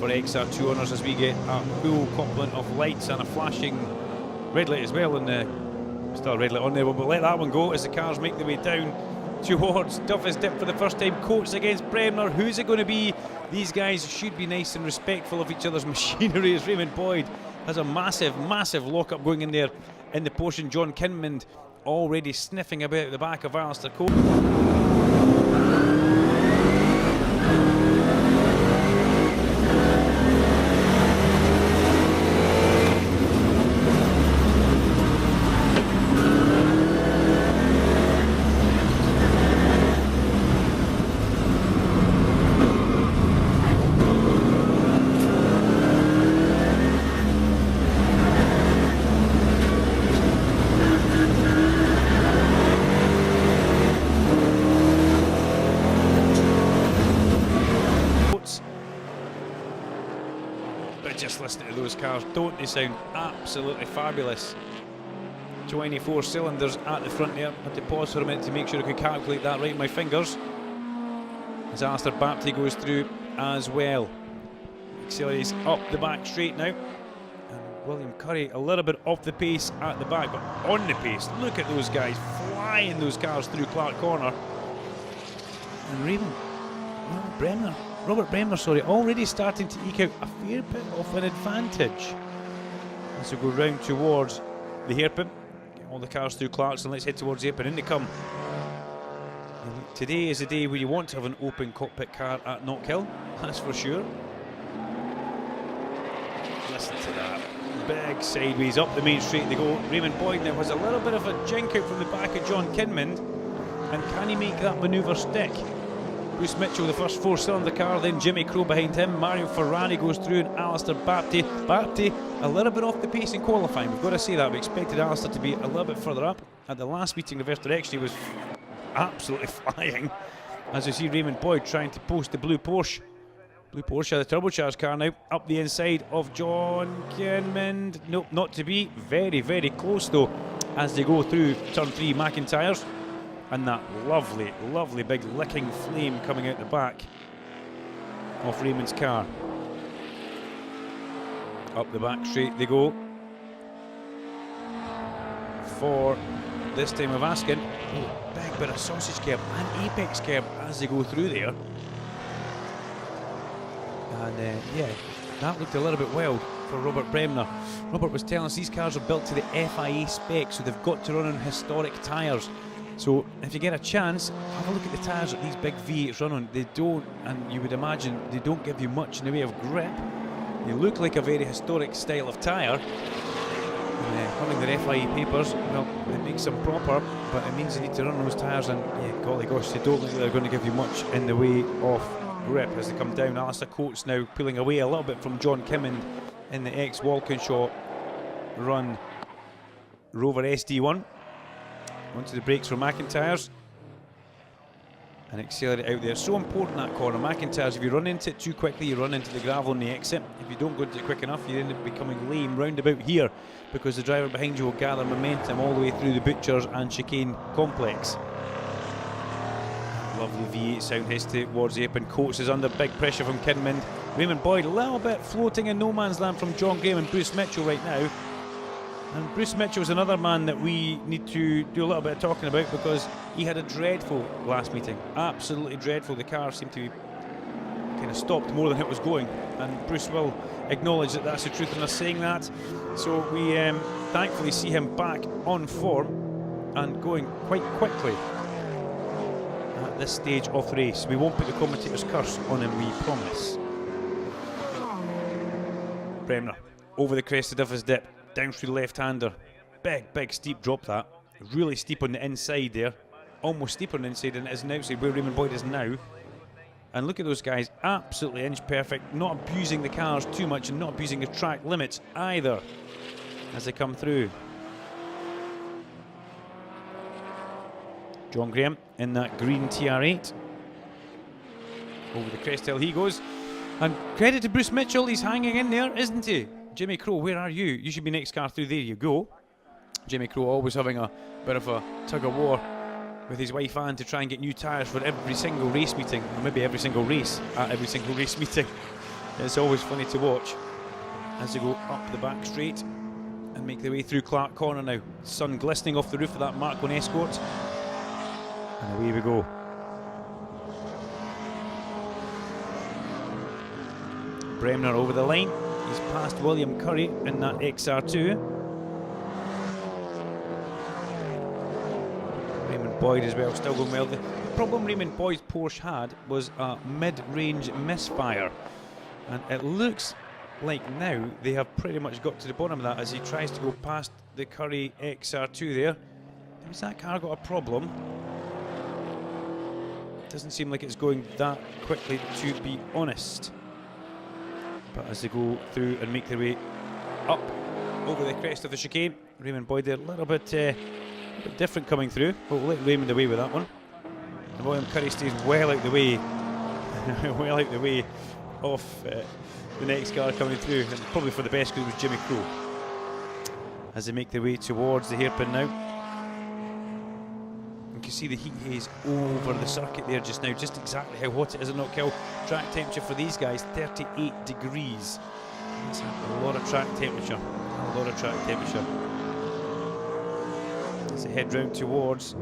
for XR2 owners as we get a full complement of lights and a flashing red light as well, and still a red light on there, but we'll let that one go as the cars make their way down towards Duffus Dip for the first time. Coates against Bremner. Who's it going to be? These guys should be nice and respectful of each other's machinery as Raymond Boyd has a massive lock-up going in there in the portion. John Kinmond already sniffing about at the back of Alistair Coates. Just listening to those cars, don't they sound absolutely fabulous? 24 cylinders at the front there. Had to pause for a minute to make sure I could calculate that right in my fingers. As Alistair Bapty goes through as well. Accelerates up the back straight now. And William Curry a little bit off the pace at the back, but on the pace. Look at those guys flying those cars through Clark Corner. And Robert Bremner, already starting to eke out a fair bit of an advantage. As we go round towards the hairpin, get all the cars through Clarkson, let's head towards the hairpin, in they come. And today is a day where you want to have an open cockpit car at Knockhill, that's for sure. Listen to that, big sideways up the main straight they go. Raymond Boyd now has a little bit of a jink out from the back of John Kinmond, and can he make that manoeuvre stick? Bruce Mitchell, the first four-cylinder car, then Jimmy Crowe behind him. Mario Ferrari goes through, and Alistair Bapty. Bapty a little bit off the pace in qualifying. We've got to say that. We expected Alistair to be a little bit further up. At the last meeting, reverse direction, he was absolutely flying. As you see Raymond Boyd trying to post the blue Porsche. Blue Porsche, the turbocharged car now, up the inside of John Kinmond. Nope, not to be. Very close though, as they go through turn 3 McIntyres. And that lovely big licking flame coming out the back of Raymond's car. Up the back straight they go for this time of asking. Oh, big bit of sausage curb and apex curb as they go through there. And yeah, that looked a little bit wild for Robert Bremner. Robert was telling us these cars are built to the FIA spec, so they've got to run on historic tyres. So if you get a chance, have a look at the tyres that these big V8s run on. They don't, and you would imagine they don't give you much in the way of grip. They look like a very historic style of tyre. Having their FIA papers, well, it makes them proper, but it means you need to run those tyres, and yeah, golly gosh, they don't look like they're going to give you much in the way of grip as they come down. Alistair Coates now pulling away a little bit from John Kinmond in the ex-Walkinshaw run Rover SD1. Onto the brakes for McIntyres and accelerate out there. So important that corner. McIntyres, if you run into it too quickly, you run into the gravel on the exit. If you don't go into it quick enough, you end up becoming lame round about here, because the driver behind you will gather momentum all the way through the Butchers and Chicane complex. Lovely V8 sound heads towards the open. Coates is under big pressure from Kinmond. Raymond Boyd a little bit floating in no man's land from John Graham and Bruce Mitchell right now. And Bruce Mitchell is another man that we need to do a little bit of talking about, because he had a dreadful last meeting. Absolutely dreadful. The car seemed to be kind of stopped more than it was going. And Bruce will acknowledge that that's the truth in us saying that. So we thankfully see him back on form and going quite quickly at this stage of the race. We won't put the commentator's curse on him, we promise. Bremner over the crest of Duffus Dip. Down through the left-hander. Big steep drop that. Really steep on the inside there. Almost steeper on the inside than it is on the outside, where Raymond Boyd is now. And look at those guys, absolutely inch perfect, not abusing the cars too much and not abusing the track limits either as they come through. John Graham in that green TR8. Over the crest hill he goes. And credit to Bruce Mitchell, he's hanging in there, isn't he? Jimmy Crowe, where are you? You should be next car through. There you go. Jimmy Crowe always having a bit of a tug of war with his wife Anne to try and get new tyres for every single race meeting, or maybe every single race at every single race meeting. It's always funny to watch as they go up the back straight and make their way through Clark Corner now. Sun glistening off the roof of that Mark 1 Escort. And away we go. Bremner over the line. He's past William Curry in that XR2. Raymond Boyd as well, still going well. The problem Raymond Boyd's Porsche had was a mid-range misfire. And it looks like now they have pretty much got to the bottom of that as he tries to go past the Curry XR2 there. Has that car got a problem? Doesn't seem like it's going that quickly, to be honest. But as they go through and make their way up over the crest of the chicane, Raymond Boyd there a little bit different coming through. But we'll let Raymond away with that one. And William Curry stays well out the way, well out the way of the next car coming through, and probably for the best because it was Jimmy Crowe. As they make their way towards the hairpin now. You can see the heat haze over the circuit there just now, just exactly how hot it is at Knockhill. Track temperature for these guys, 38 degrees. That's a lot of track temperature, a lot of track temperature. As they head round towards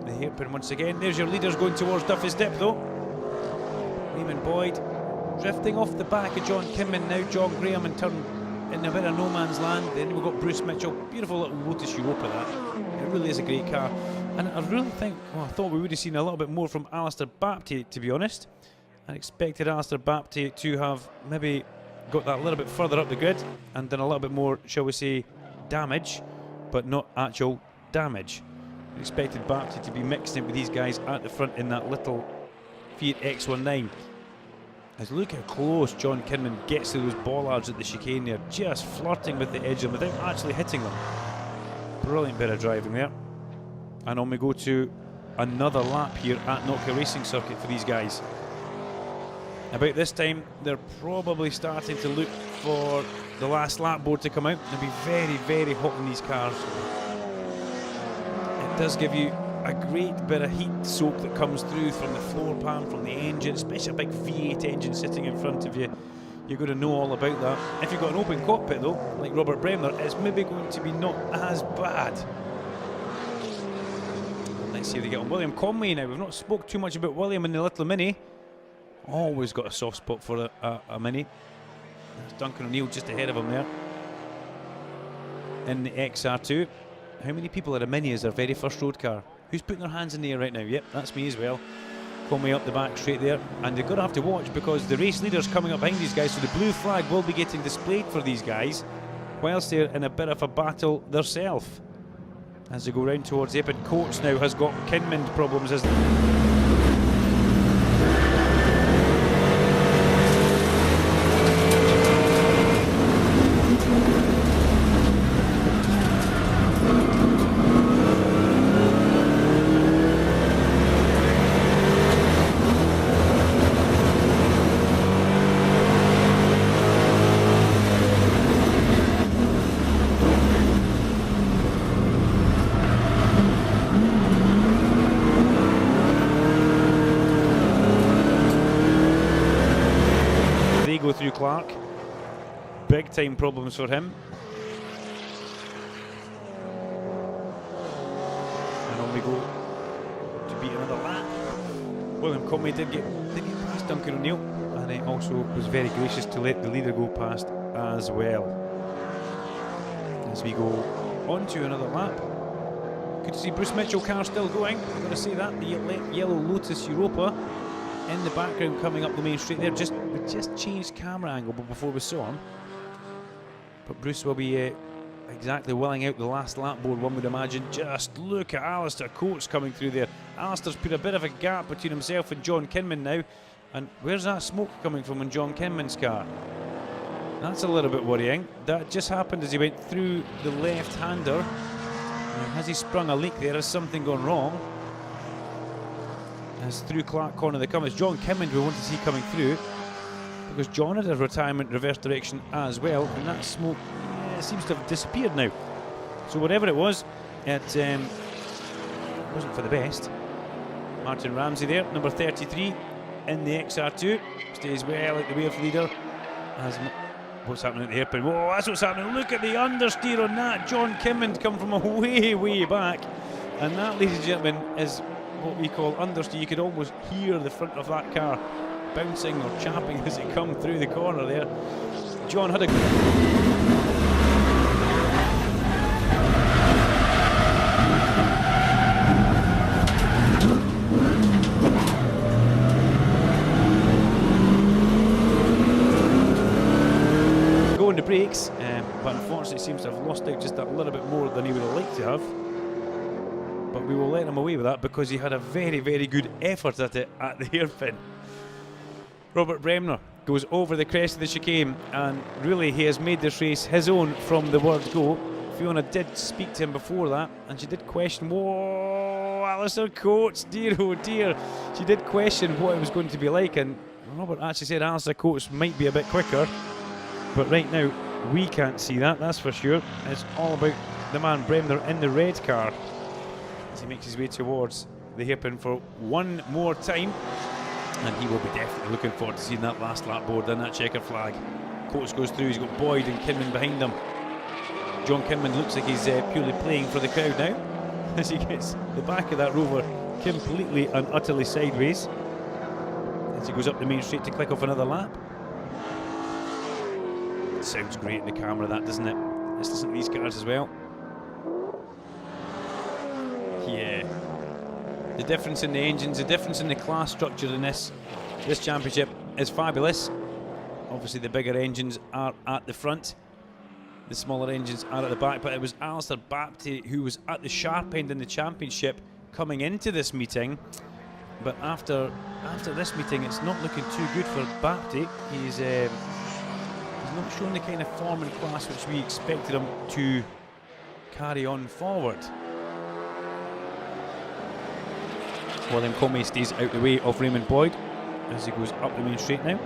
the hairpin once again. There's your leaders going towards Duffy's Dip though. Raymond Boyd drifting off the back of John Kinman now. John Graham in turn in a bit of no man's land. Then we've got Bruce Mitchell. Beautiful little Lotus Europa that. It really is a great car. And I really think, well, I thought we would have seen a little bit more from Alistair Bapty, to be honest. I expected Alistair Bapty to have maybe got that a little bit further up the grid and done a little bit more, shall we say, damage, but not actual damage. I expected Bapty to be mixed in with these guys at the front in that little Fiat X19. As look how close John Kinman gets to those bollards at the chicane there, just flirting with the edge of them without actually hitting them. Brilliant bit of driving there. And on we go to another lap here at Knockhill Racing Circuit for these guys. About this time, they're probably starting to look for the last lap board to come out. It'll be very, very hot in these cars. It does give you a great bit of heat soak that comes through from the floor pan, from the engine, especially a big V8 engine sitting in front of you. You're going to know all about that. If you've got an open cockpit though, like Robert Bremner, it's maybe going to be not as bad. Let's see if they get on. William Conway now. We've not spoke too much about William in the little Mini. Always got a soft spot for a Mini. There's Duncan O'Neill just ahead of him there in the XR2. How many people at a Mini is their very first road car? Who's putting their hands in the air right now? Yep, that's me as well. Conway up the back straight there, and they're going to have to watch because the race leader's coming up behind these guys, so the blue flag will be getting displayed for these guys whilst they're in a bit of a battle themselves. As they go round towards the Ipin. Coates now has got Kinman problems as through Clark. Big time problems for him. And on we go to beat another lap. William Conway did get past Duncan O'Neill, and he also was very gracious to let the leader go past as well. As we go on to another lap. Good to see Bruce Mitchell car still going. I'm going to say that, the yellow Lotus Europa in the background coming up the main straight there. We just changed camera angle before we saw him. But Bruce will be exactly willing out the last lap board, one would imagine. Just look at Alistair Coates coming through there. Alistair's put a bit of a gap between himself and John Kinman now. And where's that smoke coming from in John Kinman's car? That's a little bit worrying. That just happened as he went through the left-hander. Has he sprung a leak there? Has something gone wrong? As through Clark Corner they come. It's John Kinman we want to see coming through, because John had a retirement reverse direction as well, and that smoke seems to have disappeared now. So whatever it was, it wasn't for the best. Martin Ramsey there, number 33 in the XR2. stays well out the way of the leader. What's happening at the hairpin? Whoa, that's what's happening. Look at the understeer on that. John Kimmond come from a way back. And that, ladies and gentlemen, is what we call understeer. You could almost hear the front of that car bouncing or chapping as it come through the corner there. John had a... the brakes, but unfortunately seems to have lost out just that little bit more than he would have liked to have. But we will let him away with that because he had a very good effort at it at the hairpin. Robert Bremner goes over the crest of the chicane, and really he has made this race his own from the word go. Fiona did speak to him before that, and she did question, whoa, Alistair Coates, dear oh dear. She did question what it was going to be like, and Robert actually said Alistair Coates might be a bit quicker. But right now, we can't see that, that's for sure. It's all about the man Bremner in the red car as he makes his way towards the hairpin for one more time. And he will be definitely looking forward to seeing that last lap board and that checker flag. Coates goes through, he's got Boyd and Kinman behind him. John Kinman looks like he's purely playing for the crowd now as he gets the back of that Rover completely and utterly sideways as he goes up the main straight to click off another lap. Sounds great in the camera, that, doesn't it? Let's listen to these cars as well. Yeah. The difference in the engines, the difference in the class structure in this championship is fabulous. Obviously the bigger engines are at the front, the smaller engines are at the back, but it was Alistair Bapty who was at the sharp end in the championship coming into this meeting. But after this meeting, it's not looking too good for Bapty. He's not showing the kind of form and class which we expected him to carry on forward. William Comey stays out the way of Raymond Boyd as he goes up the main straight now.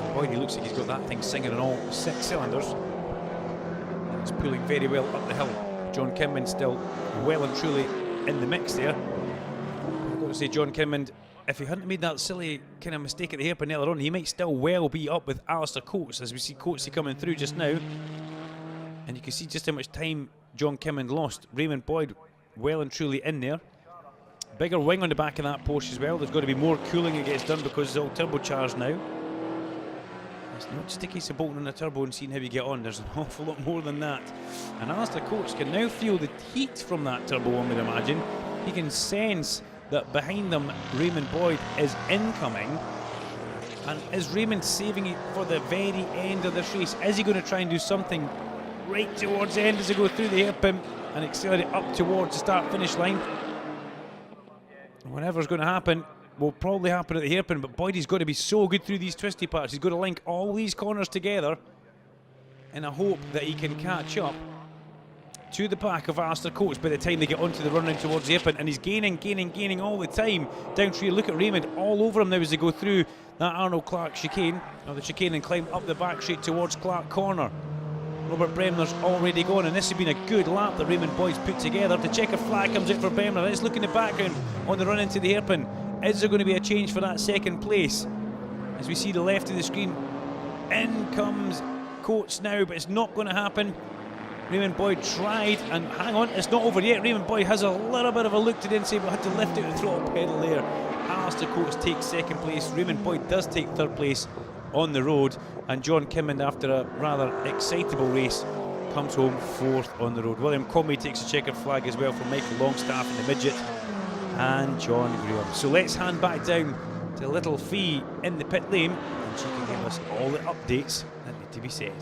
And Boyd, he looks like he's got that thing singing on all 6 cylinders. And he's pulling very well up the hill. John Kinman still well and truly in the mix there. I've got to say, John Kinman, if he hadn't made that silly kind of mistake at the hairpin earlier on, he might still well be up with Alistair Coates, as we see Coatesy coming through just now. And you can see just how much time John Kinman lost. Raymond Boyd well and truly in there. Bigger wing on the back of that Porsche as well. There's got to be more cooling that gets done because it's all turbocharged now. It's not just a case of bolting on the turbo and seeing how you get on. There's an awful lot more than that. And Alistair Coates can now feel the heat from that turbo, one would imagine. He can sense that behind them Raymond Boyd is incoming. And is Raymond saving it for the very end of this race? Is he going to try and do something right towards the end as they go through the hairpin and accelerate up towards the start-finish line? Whatever's going to happen will probably happen at the hairpin, but Boyd, he's got to be so good through these twisty parts. He's got to link all these corners together in a hope that he can catch up to the back of Alistair Coates by the time they get onto the run round towards the hairpin, and he's gaining all the time down through. Look at Raymond all over him now as they go through that Arnold Clark chicane, or the chicane, and climb up the back straight towards Clark Corner. Robert Bremner's already gone, and this has been a good lap that Raymond Boyd's put together. The checker flag comes out for Bremner. Let's look in the background on the run into the hairpin. Is there going to be a change for that second place? As we see the left of the screen, in comes Coates now, but it's not going to happen. Raymond Boyd tried, and hang on, it's not over yet. Raymond Boyd has a little bit of a look to the inside, but had to lift out the throttle pedal there. Alistair Coates takes second place. Raymond Boyd does take third place on the road, and John Kinman, after a rather excitable race, comes home fourth on the road. William Comey takes a checkered flag as well for Michael Longstaff in the midget and John Graham. So let's hand back down to little Fee in the pit lane, and she can give us all the updates that need to be said.